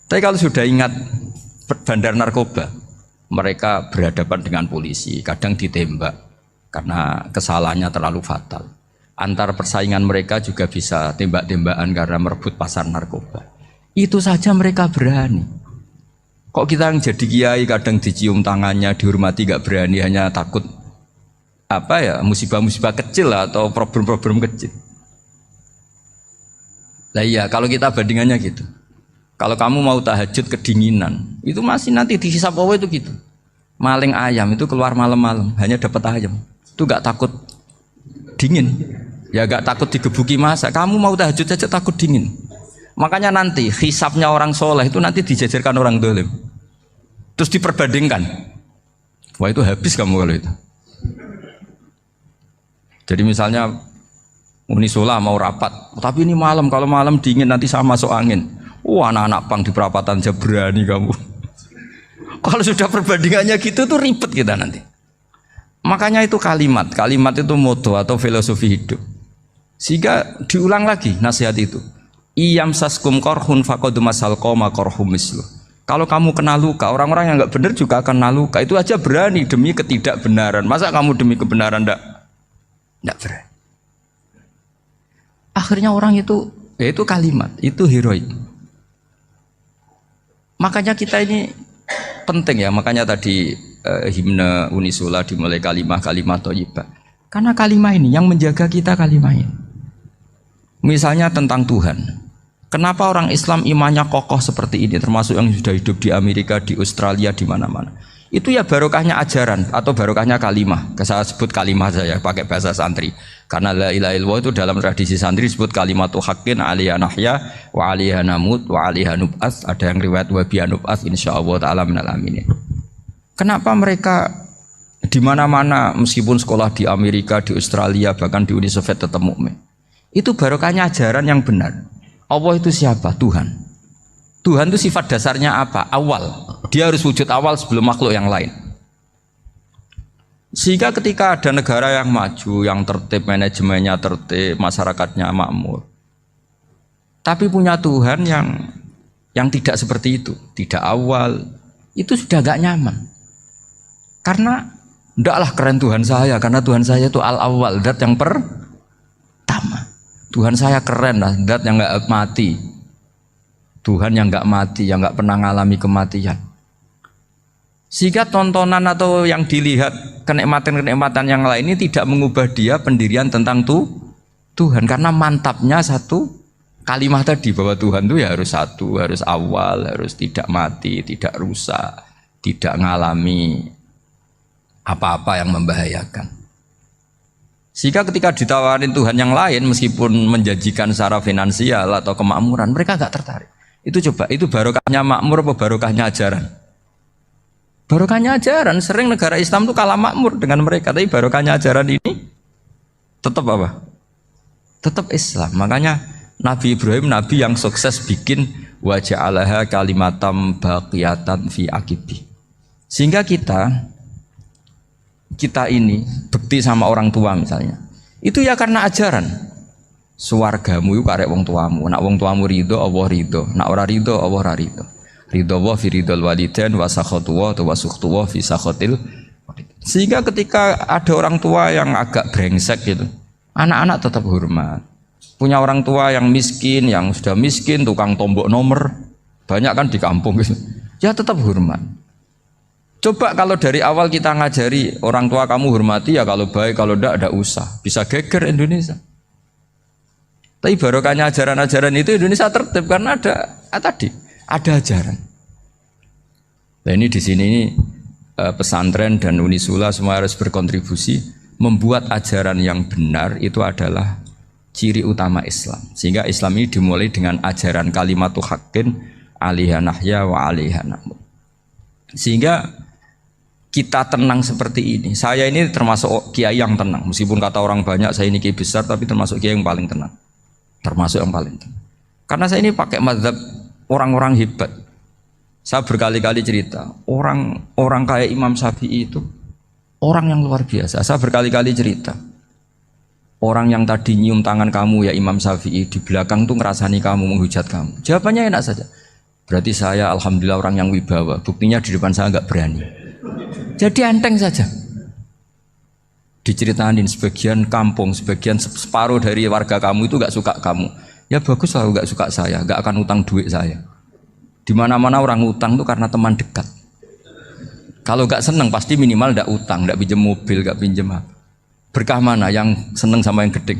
Tapi kalau sudah ingat bandar narkoba, mereka berhadapan dengan polisi, kadang ditembak karena kesalahannya terlalu fatal. Antar persaingan mereka juga bisa tembak-tembakan karena merebut pasar narkoba. Itu saja mereka berani. Kok kita yang jadi kiai kadang dicium tangannya, dihormati gak berani, hanya takut apa ya, musibah-musibah kecil lah, atau problem-problem kecil. Lah iya, kalau kita bandingannya gitu. Kalau kamu mau tahajud kedinginan, itu masih nanti dihisab Allah itu gitu. Maling ayam itu keluar malam-malam, hanya dapat ayam. Itu gak takut dingin. Ya gak takut digebuki masa. Kamu mau tahajud saja takut dingin. Makanya nanti hisabnya orang soleh itu nanti dijajarkan orang dolim. Terus diperbandingkan. Wah itu habis kamu kalau itu. Jadi misalnya Unisola mau rapat, tapi ini malam, kalau malam dingin nanti sama masuk angin. Wah anak-anak pang di perapatan aja berani kamu. Kalau sudah perbandingannya gitu tuh ribet kita nanti. Makanya itu kalimat itu moto atau filosofi hidup. Sehingga diulang lagi nasihat itu. Iyam saskum korhun fakodu masal koma korhum mislu. Kalau kamu kena luka, orang-orang yang nggak benar juga akan kena luka. Itu aja berani demi ketidakbenaran. Masa kamu demi kebenaran nggak berani? Akhirnya orang itu, ya itu kalimat, itu heroik. Makanya kita ini penting ya, makanya tadi himne Unisula dimulai kalimah-kalimah thayyibah. Karena kalimah ini yang menjaga kita kalimah ini. Misalnya tentang Tuhan. Kenapa orang Islam imannya kokoh seperti ini, termasuk yang sudah hidup di Amerika, di Australia, di mana-mana. Itu ya barokahnya ajaran atau barokahnya kalimah. Saya sebut kalimah saya pakai bahasa santri. Karena la ilaha illallah itu dalam tradisi santri disebut kalimatu haqqin 'alaiha nahya wa 'alaiha namut wa 'alaiha nub'ats. Ada yang riwayat wa biha nub'ats insyaallah taala minal aminin. Kenapa mereka di mana-mana meskipun sekolah di Amerika, di Australia, bahkan di Uni Soviet tetap mukmin? Itu barokahnya ajaran yang benar. Allah itu siapa? Tuhan. Tuhan itu sifat dasarnya apa? Awal. Dia harus wujud awal sebelum makhluk yang lain. Sehingga ketika ada negara yang maju, yang tertib, manajemennya tertib, masyarakatnya makmur, tapi punya Tuhan yang tidak seperti itu, tidak awal, itu sudah gak nyaman. Karena ndaklah keren Tuhan saya, karena Tuhan saya itu al-awwal, zat yang pertama. Tuhan saya keren lah, zat yang gak mati. Tuhan yang gak mati, yang gak pernah mengalami kematian. Sehingga tontonan atau yang dilihat kenikmatan-kenikmatan yang lain ini tidak mengubah dia pendirian tentang Tuhan. Karena mantapnya satu kalimat tadi bahwa Tuhan itu ya harus satu, harus awal, harus tidak mati, tidak rusak, tidak mengalami apa-apa yang membahayakan. Sehingga ketika ditawarin Tuhan yang lain meskipun menjanjikan secara finansial atau kemakmuran, mereka gak tertarik. Itu coba, itu barokahnya makmur apa barokahnya ajaran? Barokahnya ajaran. Sering negara Islam itu kalah makmur dengan mereka, tapi barokahnya ajaran ini tetap apa? Tetap Islam. Makanya Nabi Ibrahim, Nabi yang sukses bikin wa ja'alaha kalimatam baqiyatan fi aqibi. Sehingga kita ini bekti sama orang tua misalnya, itu ya karena ajaran. Suwargamu itu karek wong tuamu. Nak wong tuamu ridho, Allah ridho. Nak ora ridho, Allah ora ridho. Ridho wa fi ridhol walidain wa sakhatu wa sukhtu wa fi sakhatil. Sehingga ketika ada orang tua yang agak brengsek gitu, anak-anak tetap hormat. Punya orang tua yang miskin, yang sudah miskin, tukang tombok nomor, banyak kan di kampung gitu. Ya tetap hormat. Coba kalau dari awal kita ngajari orang tua kamu hormati ya, kalau baik, kalau tidak usah. Bisa geger Indonesia. Tapi barokahnya ajaran-ajaran itu Indonesia tertib karena ada ajaran. Nah ini di sini pesantren dan Unisula semua harus berkontribusi membuat ajaran yang benar itu adalah ciri utama Islam. Sehingga Islam ini dimulai dengan ajaran kalimatu haqqin 'alaiha nahya wa 'alaiha namut. Sehingga kita tenang seperti ini. Saya ini termasuk kiai yang tenang. Meskipun kata orang banyak saya ini kiai besar, tapi termasuk kiai yang paling tenang. Termasuk yang paling tenang. Karena saya ini pakai mazhab orang-orang hebat. Saya berkali-kali cerita, orang kayak Imam Syafi'i itu orang yang luar biasa. Saya berkali-kali cerita, orang yang tadi nyium tangan kamu ya Imam Syafi'i, di belakang tuh ngerasani kamu, menghujat kamu. Jawabannya enak saja. Berarti saya alhamdulillah orang yang wibawa. Buktinya di depan saya nggak berani. Jadi enteng saja. Diceritain sebagian kampung, sebagian separuh dari warga kamu itu nggak suka kamu. Ya bagus lah nggak suka saya, nggak akan utang duit saya. Di mana-mana orang utang itu karena teman dekat. Kalau nggak seneng pasti minimal nggak utang, nggak pinjam mobil, nggak pinjam apa. Berkah mana yang seneng sama yang gede?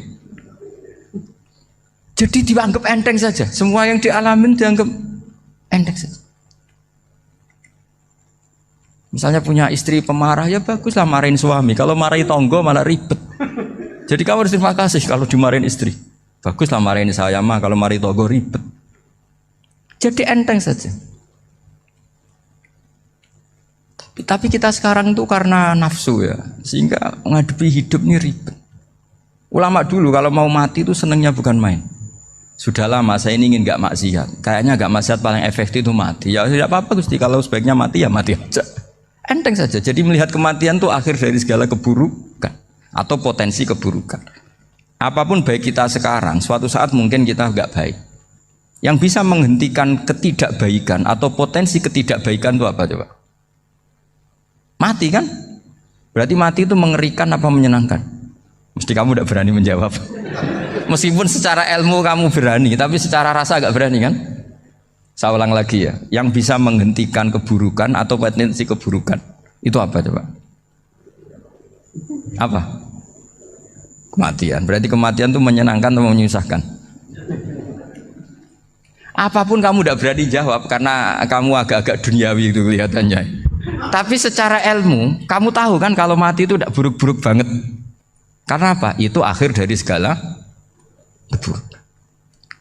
Jadi dianggap enteng saja. Semua yang dialamin dianggap enteng saja. Misalnya punya istri pemarah, ya baguslah marahin suami. Kalau marahin tonggo malah ribet. Jadi kamu harus terima kasih kalau dimarahin istri. Baguslah marahin saya mah, kalau marahin tonggo ribet. Jadi enteng saja. Tapi kita sekarang tuh karena nafsu ya, sehingga menghadapi hidup ini ribet. Ulama dulu kalau mau mati itu senengnya bukan main. Sudah lama saya ini ingin gak maksiat. Kayaknya gak maksiat paling efektif itu mati. Ya tidak apa-apa Gusti, kalau sebaiknya mati ya mati aja. Enteng saja. Jadi melihat kematian itu akhir dari segala keburukan atau potensi keburukan. Apapun baik kita sekarang, suatu saat mungkin kita nggak baik. Yang bisa menghentikan ketidakbaikan atau potensi ketidakbaikan itu apa coba? Mati kan? Berarti mati itu mengerikan apa menyenangkan? Mesti kamu tidak berani menjawab. Meskipun secara ilmu kamu berani, tapi secara rasa nggak berani kan? Saya ulang lagi ya, yang bisa menghentikan keburukan atau potensi keburukan itu apa coba? Apa? Kematian. Berarti kematian itu menyenangkan atau menyusahkan? Apapun kamu tidak berani jawab karena kamu agak-agak duniawi itu kelihatannya. Tapi secara ilmu, kamu tahu kan kalau mati itu tidak buruk-buruk banget. Karena apa? Itu akhir dari segala keburukan.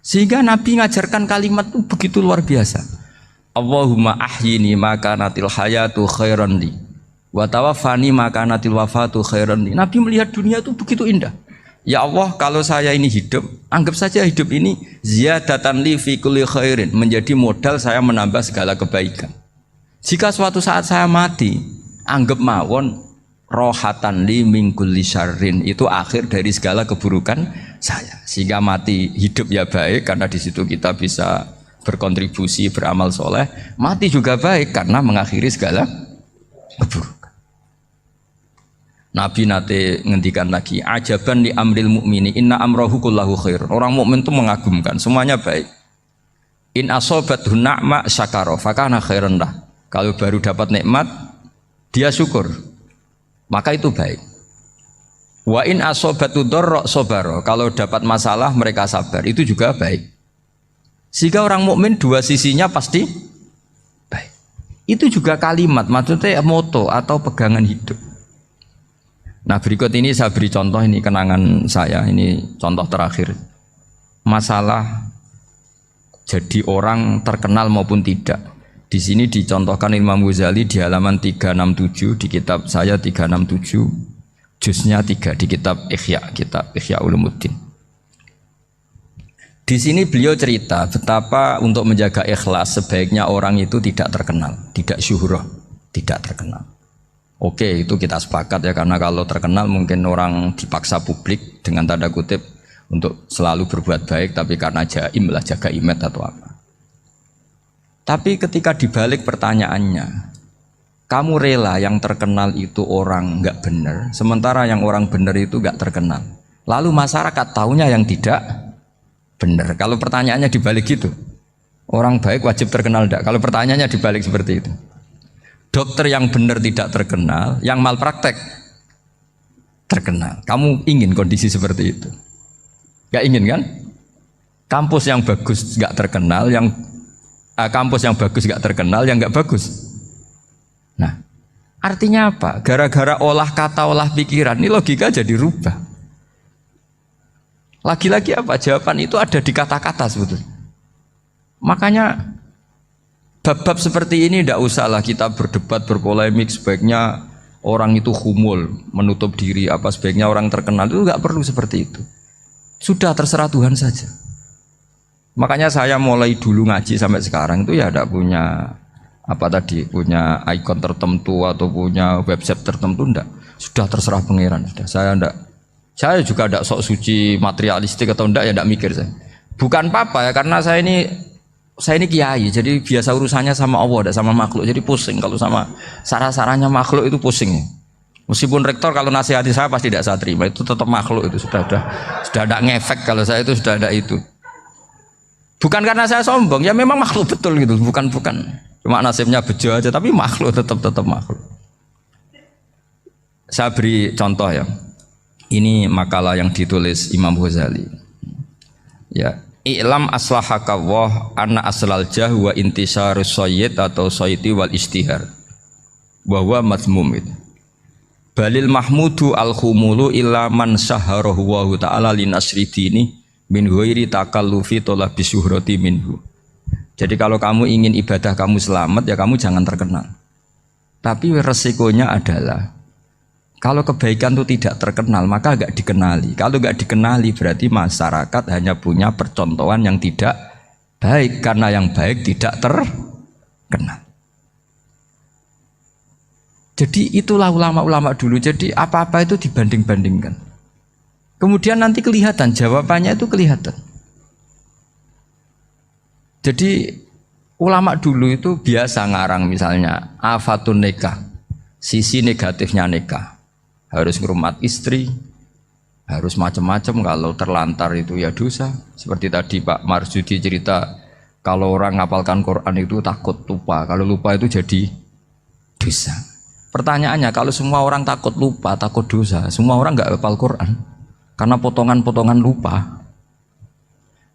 Sehingga Nabi ngajarkan kalimat itu begitu luar biasa. Allahumma ahyini maka natil hayatu khairan li wa tawaffani maka natil wafatu khairan li. Nabi melihat dunia itu begitu indah. Ya Allah, kalau saya ini hidup, anggap saja hidup ini ziyadatan li fi kulli khairin, menjadi modal saya menambah segala kebaikan. Jika suatu saat saya mati, anggap mawon rohatan li min kulli syarrin, itu akhir dari segala keburukan saya. Sehingga mati hidup ya baik karena di situ kita bisa berkontribusi beramal soleh. Mati juga baik karena mengakhiri segala keburukan. Nabi nate ngendikan lagi, ajaban li amril mukmini inna amrahu kullahu khair. Orang mukmin itu mengagumkan, semuanya baik. In asobathu na'ma syakara fakana khairan lah. Kalau baru dapat nikmat, dia syukur, maka itu baik. Wa in asobatu dharra sabara. Kalau dapat masalah mereka sabar, itu juga baik. Sehingga orang mukmin dua sisinya pasti baik. Itu juga kalimat, maksudnya moto atau pegangan hidup. Nah berikut ini saya beri contoh, ini kenangan saya, ini contoh terakhir. Masalah jadi orang terkenal maupun tidak. Di sini dicontohkan Imam Ghazali di halaman 367 di kitab saya 367, juznya 3 di kitab Ihya Ulumuddin. Di sini beliau cerita betapa untuk menjaga ikhlas sebaiknya orang itu tidak terkenal, tidak syuhrah, tidak terkenal. Oke, itu kita sepakat ya, karena kalau terkenal mungkin orang dipaksa publik dengan tanda kutip untuk selalu berbuat baik, tapi karena jaim lah, jaga image atau apa. Tapi ketika dibalik pertanyaannya, kamu rela yang terkenal itu orang nggak benar, sementara yang orang benar itu nggak terkenal. Lalu masyarakat taunya yang tidak benar. Kalau pertanyaannya dibalik gitu, orang baik wajib terkenal enggak? Kalau pertanyaannya dibalik seperti itu. Dokter yang benar tidak terkenal, yang malpraktek terkenal. Kamu ingin kondisi seperti itu? Gak ingin kan? Kampus yang bagus gak terkenal, kampus yang bagus gak terkenal, yang gak bagus. Nah, artinya apa? Gara-gara olah kata, olah pikiran, ini logika jadi rubah. Lagi-lagi apa? Jawaban itu ada di kata-kata sebetulnya. Makanya bab-bab seperti ini tidak usahlah kita berdebat, berpolemik. Sebaiknya orang itu humul, menutup diri, apa sebaiknya orang terkenal, itu nggak perlu seperti itu. Sudah terserah Tuhan saja. Makanya saya mulai dulu ngaji sampai sekarang itu ya tidak punya punya ikon tertentu atau punya website tertentu, enggak. Sudah terserah pangeran. Sudah, saya juga tidak sok suci materialistik atau enggak, ya tidak mikir saya. Bukan apa-apa ya, karena saya ini kiai, jadi biasa urusannya sama Allah, tidak sama makhluk. Jadi pusing kalau sama sarah-sarahnya makhluk itu pusing. Meskipun rektor kalau nasihati saya pasti tidak saya terima, itu tetap makhluk, itu sudah ada ngefek kalau saya itu sudah ada itu. Bukan karena saya sombong, ya memang makhluk betul gitu, bukan. Cuma nasibnya bejo aja, tapi makhluk tetap makhluk. Saya beri contoh ya. Ini makalah yang ditulis Imam Ghazali. Ya. I'lam aslahaka Allah anna aslal jah wa intisarus sayyid atau sayyidi wal istihar wa huwa mazmum itu. Balil mahmudu al-khumulu illa man syaharahu wa ta'ala linasri dini min ghairi takallufi talabi syuhrati minhu. Jadi kalau kamu ingin ibadah kamu selamat, ya kamu jangan terkenal. Tapi resikonya adalah kalau kebaikan itu tidak terkenal, maka enggak dikenali. Kalau enggak dikenali berarti masyarakat hanya punya percontohan yang tidak baik, karena yang baik tidak terkenal. Jadi itulah ulama-ulama dulu. Jadi apa-apa itu dibanding-bandingkan. Kemudian nanti kelihatan, jawabannya itu kelihatan. Jadi ulama dulu itu biasa ngarang misalnya afatun nikah, sisi negatifnya nikah. Harus ngurmat istri, harus macam-macam, kalau terlantar itu ya dosa. Seperti tadi Pak Marsudi cerita Kalau orang ngapalkan Quran itu takut lupa. Kalau lupa itu jadi dosa. Pertanyaannya, kalau semua orang takut lupa, takut dosa, semua orang nggak hafal Quran karena potongan-potongan lupa.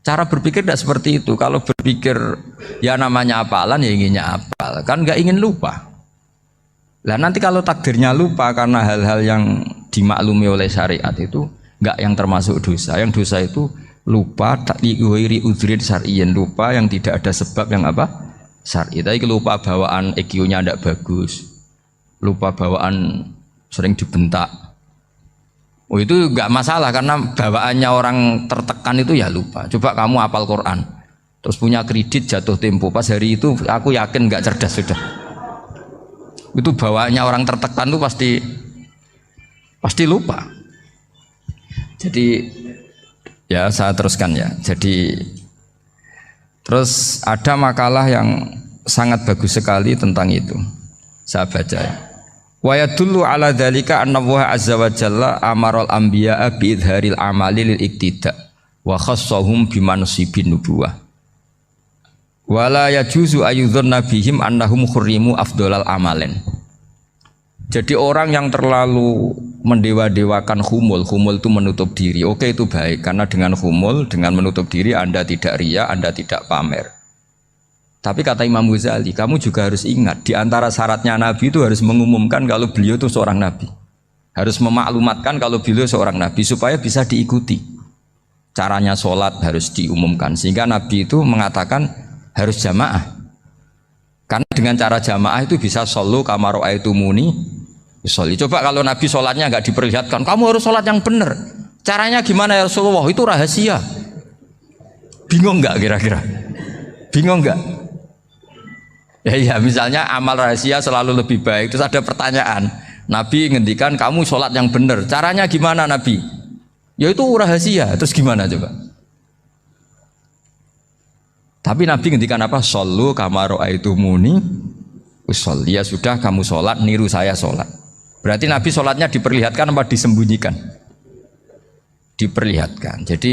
Cara berpikir tidak seperti itu. Kalau berpikir ya namanya hafalan ya inginnya hafal, kan nggak ingin lupa. Lah nanti kalau takdirnya lupa karena hal-hal yang dimaklumi oleh syariat itu nggak yang termasuk dosa. Yang dosa itu lupa takliwiri udhrin syar'iyyan, lupa yang tidak ada sebab yang apa? Syar'i. Tapi lupa bawaan EQ-nya tidak bagus. Lupa bawaan sering dibentak. Oh itu nggak masalah karena bawaannya orang tertekan itu ya lupa. Coba kamu hafal Quran, terus punya kredit jatuh tempo, pas hari itu aku yakin nggak cerdas sudah. Itu bawaannya orang tertekan itu pasti lupa. Jadi ya saya teruskan ya. Jadi terus ada makalah yang sangat bagus sekali tentang itu. Saya baca ya. Wa yadullu ala dzalika anna Allah azza wa jalla amaral anbiya'a bi idharil amali lil iktida wa khassahum bi mansibin nubuwah. Wa la yajuzu ayyudhanna bihim annahum khurrimu afdhalal amalen. Jadi orang yang terlalu mendewa-dewakan khumul itu menutup diri. Oke itu baik karena dengan khumul, dengan menutup diri Anda tidak riya, Anda tidak pamer. Tapi kata Imam Ghazali, kamu juga harus ingat di antara syaratnya Nabi itu harus mengumumkan kalau beliau itu seorang Nabi. Harus memaklumatkan kalau beliau seorang Nabi supaya bisa diikuti. Caranya sholat harus diumumkan sehingga Nabi itu mengatakan harus jamaah. Karena dengan cara jamaah itu bisa shollu kama ra'aitumuni usolli. Coba kalau Nabi sholatnya nggak diperlihatkan, kamu harus sholat yang benar. Caranya gimana ya Rasulullah? Itu rahasia. Bingung nggak kira-kira? Bingung nggak? Ya misalnya amal rahasia selalu lebih baik. Terus ada pertanyaan, Nabi ngendikan kamu sholat yang benar. Caranya gimana Nabi? Ya itu rahasia. Terus gimana coba? Tapi Nabi ngendikan apa? Shollu kama ra'aitumuni usolli. Ya sudah kamu sholat, niru saya sholat. Berarti Nabi sholatnya diperlihatkan apa disembunyikan? Diperlihatkan. Jadi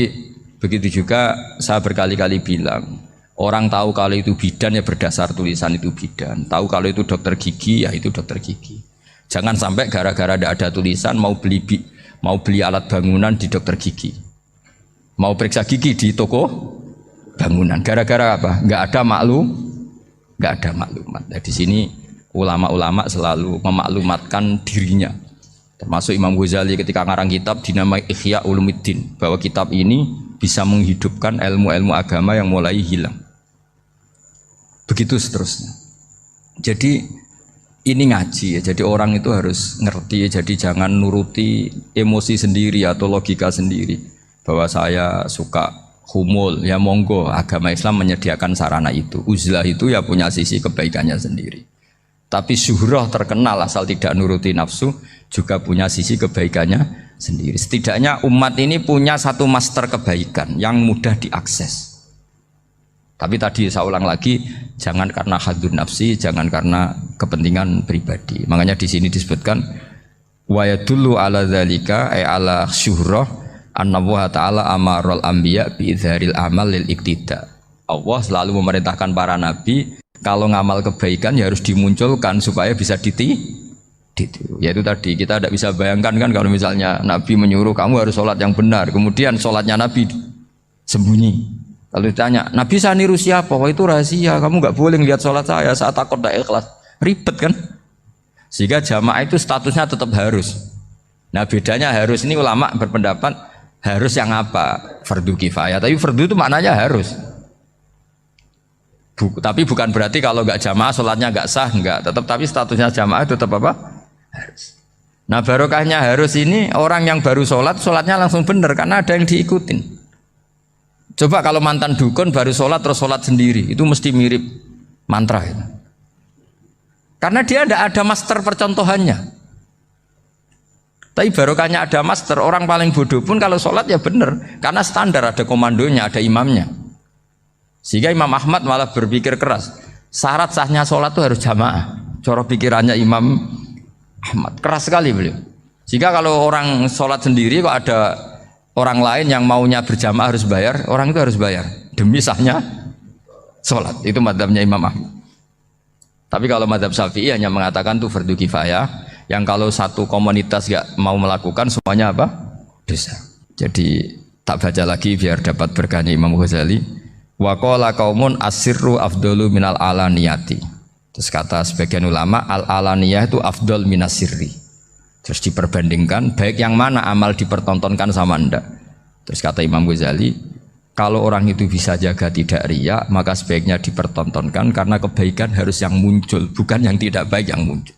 begitu juga saya berkali-kali bilang, orang tahu kalau itu bidan ya berdasar tulisan itu bidan. Tahu kalau itu dokter gigi ya itu dokter gigi. Jangan sampai gara-gara tidak ada tulisan mau beli alat bangunan di dokter gigi, mau periksa gigi di toko bangunan. Gara-gara apa? Nggak ada maklumat. Nah, di sini ulama-ulama selalu memaklumatkan dirinya. Termasuk Imam Ghazali ketika ngarang kitab dinamai Ihya Ulumuddin, bahwa kitab ini bisa menghidupkan ilmu-ilmu agama yang mulai hilang. Begitu seterusnya. Jadi ini ngaji ya. Jadi orang itu harus ngerti ya. Jadi jangan nuruti emosi sendiri atau logika sendiri. Bahwa saya suka humul, ya monggo. Agama Islam menyediakan sarana itu. Uzlah itu ya punya sisi kebaikannya sendiri. Tapi syuhrah terkenal asal tidak nuruti nafsu juga punya sisi kebaikannya sendiri. Setidaknya umat ini punya satu master kebaikan yang mudah diakses. Tapi tadi saya ulang lagi, jangan karena hadun nafsi, jangan karena kepentingan pribadi. Makanya di sini disebutkan wa yadullu ala dzalika ay ala syuhrah anna Allah taala amaral anbiya bi idharil amal lil iktida. Allah selalu memerintahkan para nabi kalau ngamal kebaikan ya harus dimunculkan supaya bisa ditiru. Yaitu tadi kita tidak bisa bayangkan kan kalau misalnya Nabi menyuruh kamu harus sholat yang benar, kemudian sholatnya Nabi sembunyi. Kalau ditanya, Nabi saya niru siapa? Wah itu rahasia, kamu nggak boleh lihat sholat saya takut tidak ikhlas. Ribet kan? Sehingga jamaah itu statusnya tetap harus. Nah bedanya harus ini ulama berpendapat harus yang apa? Fardu kifayah. Tapi fardu itu maknanya harus. Tapi bukan berarti kalau nggak jamaah sholatnya nggak sah, nggak. Tapi statusnya jamaah tetap apa? Harus. Nah barokahnya harus ini orang yang baru sholatnya langsung benar karena ada yang diikutin. Coba kalau mantan dukun baru sholat terus sholat sendiri, itu mesti mirip mantra ya. Karena dia tidak ada master percontohannya. Tapi barokahnya ada master, orang paling bodoh pun kalau sholat ya benar, karena standar ada komandonya, ada imamnya. Sehingga Imam Ahmad malah berpikir keras, syarat sahnya sholat itu harus jamaah. Cara pikirannya Imam Ahmad keras sekali beliau. Sehingga kalau orang sholat sendiri kok ada orang lain yang maunya berjamaah harus bayar, orang itu harus bayar demi sahnya sholat. Itu madzhabnya Imam Ahmad. Tapi kalau madzhab Syafi'i hanya mengatakan itu fardu kifayah, yang kalau satu komunitas nggak mau melakukan semuanya apa? Dosa. Jadi tak baca lagi biar dapat berkahnya Imam Ghazali. Wa qala qaumun asirru afdalu minal alaniyati. Terus kata sebagian ulama al-alaniyah itu afdal minas sirri. Terus diperbandingkan baik yang mana amal dipertontonkan sama ndak. Terus kata Imam Ghazali, kalau orang itu bisa jaga tidak riya, maka sebaiknya dipertontonkan karena kebaikan harus yang muncul, bukan yang tidak baik yang muncul.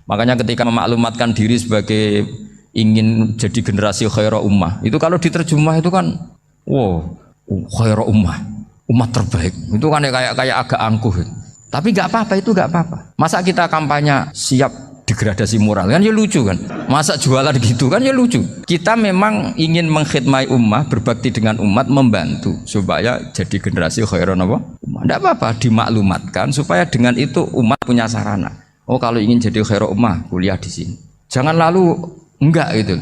Makanya ketika memaklumatkan diri sebagai ingin jadi generasi khairah ummah, itu kalau diterjemah itu kan, wow, khairah ummah, umat terbaik. Itu kan kayak agak angkuh. Tapi nggak apa-apa, itu nggak apa-apa. Masa kita kampanye siap degradasi moral kan ya lucu kan, masa jualan gitu kan ya lucu. Kita memang ingin mengkhidmati ummah, berbakti dengan umat, membantu supaya jadi generasi khairan apa? Ummah. Tidak apa-apa dimaklumatkan supaya dengan itu umat punya sarana. Oh kalau ingin jadi khairan ummah kuliah di sini. Jangan lalu enggak gitu.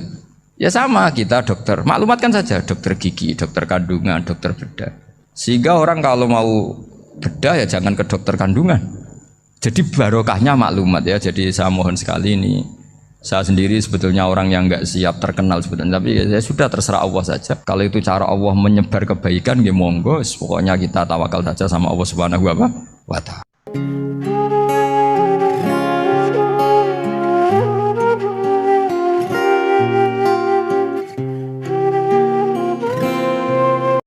Ya sama kita dokter, maklumatkan saja dokter gigi, dokter kandungan, dokter bedah. Sehingga orang kalau mau bedah ya jangan ke dokter kandungan. Jadi barokahnya maklumat ya. Jadi saya mohon sekali ini, saya sendiri sebetulnya orang yang nggak siap terkenal sebetulnya, tapi ya sudah terserah Allah saja. Kalau itu cara Allah menyebar kebaikan, ya monggo. Pokoknya kita tawakal saja sama Allah Subhanahu wa Ta'ala.